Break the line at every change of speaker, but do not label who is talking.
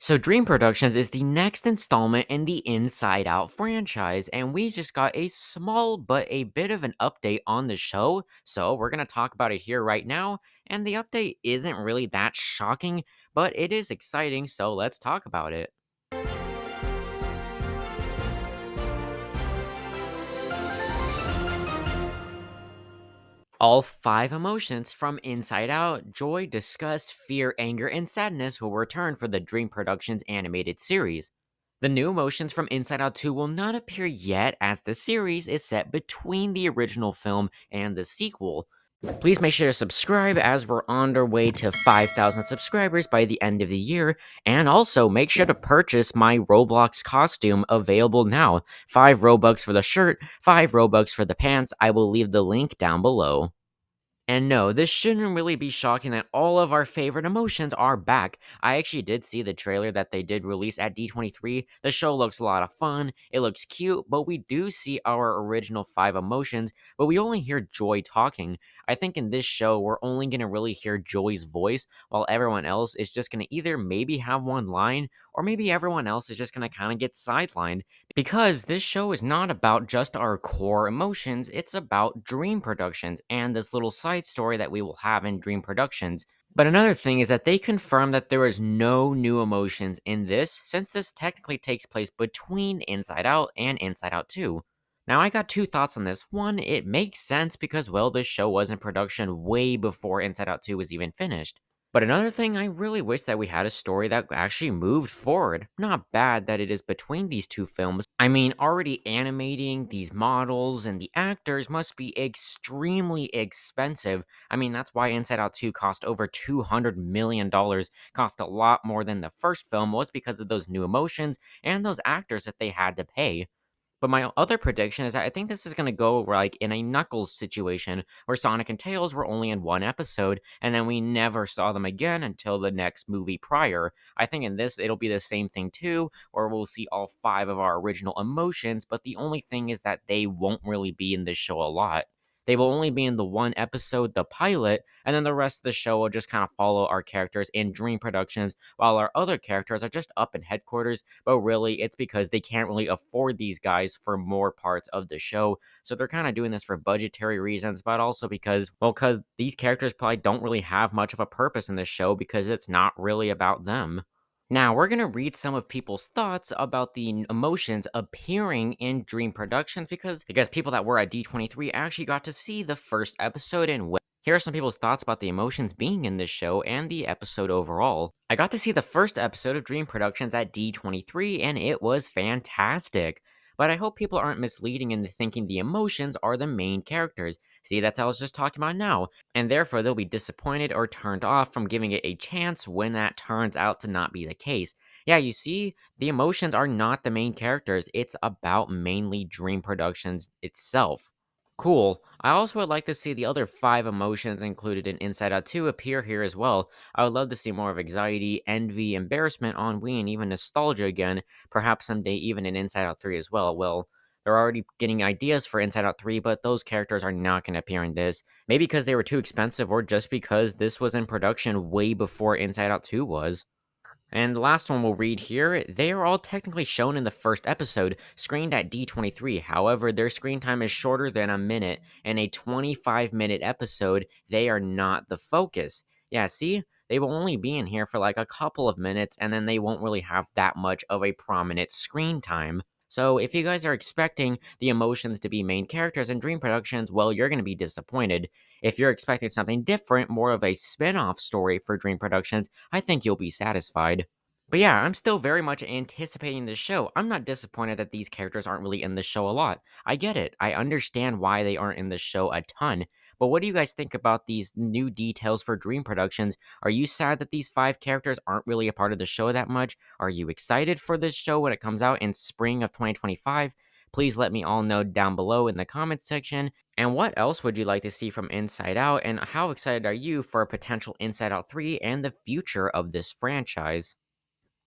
So, Dream Productions is the next installment in the Inside Out franchise, and we just got a small but a bit of an update on the show. So, we're going to talk about it here right now. And the update isn't really that shocking, but it is exciting, so let's talk about it. All five emotions from Inside Out joy, disgust, fear, anger, and sadness will return for the Dream Productions animated series. The new emotions from Inside Out 2 will not appear yet, as the series is set between the original film and the sequel. Please make sure to subscribe as we're on our way to 5,000 subscribers by the end of the year, and also make sure to purchase my Roblox costume available now. 5 Robux for the shirt, 5 Robux for the pants. I will leave the link down below. And no, this shouldn't really be shocking that all of our favorite emotions are back. I actually did see the trailer that they did release at D23. The show looks a lot of fun, it looks cute, but we do see our original 5 emotions, but we only hear Joy talking. I think in this show, we're only gonna really hear Joy's voice, while everyone else is just gonna either maybe have one line, or maybe everyone else is just gonna kind of get sidelined. Because this show is not about just our core emotions, it's about Dream Productions and this little side story that we will have in Dream Productions. But another thing is that they confirmed that there is no new emotions in this, since this technically takes place between Inside Out and Inside Out 2. Now, I got two thoughts on this. One, it makes sense because, well, this show was in production way before Inside Out 2 was even finished. But another thing, I really wish that we had a story that actually moved forward. Not bad that it is between these two films. I mean, already animating these models and the actors must be extremely expensive. I mean, that's why Inside Out 2 cost over $200 million, cost a lot more than the first film, was because of those new emotions and those actors that they had to pay. But my other prediction is that I think this is going to go like in a Knuckles situation where Sonic and Tails were only in one episode and then we never saw them again until the next movie prior. I think in this it'll be the same thing too, or we'll see all 5 of our original emotions, but the only thing is that they won't really be in this show a lot. They will only be in the one episode, the pilot, and then the rest of the show will just kind of follow our characters in Dream Productions, while our other characters are just up in headquarters, but really it's because they can't really afford these guys for more parts of the show. So they're kind of doing this for budgetary reasons, but also because, well, because these characters probably don't really have much of a purpose in this show because it's not really about them. Now, we're going to read some of people's thoughts about the emotions appearing in Dream Productions because people that were at D23 actually got to see the first episode and here are some people's thoughts about the emotions being in this show and the episode overall. I got to see the first episode of Dream Productions at D23 and it was fantastic. But I hope people aren't misleading into thinking the emotions are the main characters. See, that's how I was just talking about now, and therefore they'll be disappointed or turned off from giving it a chance when that turns out to not be the case. Yeah, you see, the emotions are not the main characters, it's about mainly Dream Productions itself. Cool. I also would like to see the other 5 emotions included in Inside Out 2 appear here as well. I would love to see more of anxiety, envy, embarrassment, ennui, and even nostalgia again, perhaps someday even in Inside Out 3 as well. Well, they're already getting ideas for Inside Out 3, but those characters are not going to appear in this. Maybe because they were too expensive, or just because this was in production way before Inside Out 2 was. And the last one we'll read here, they are all technically shown in the first episode, screened at D23. However, their screen time is shorter than a minute. In a 25-minute episode, they are not the focus. Yeah, see? They will only be in here for like a couple of minutes, and then they won't really have that much of a prominent screen time. So, if you guys are expecting the emotions to be main characters in Dream Productions, well, you're going to be disappointed. If you're expecting something different, more of a spin off story for Dream Productions, I think you'll be satisfied. But yeah, I'm still very much anticipating the show. I'm not disappointed that these characters aren't really in the show a lot. I get it. I understand why they aren't in the show a ton. But what do you guys think about these new details for Dream Productions? Are you sad that these 5 characters aren't really a part of the show that much? Are you excited for this show when it comes out in spring of 2025? Please let me all know down below in the comments section. And what else would you like to see from Inside Out? And how excited are you for a potential Inside Out 3 and the future of this franchise?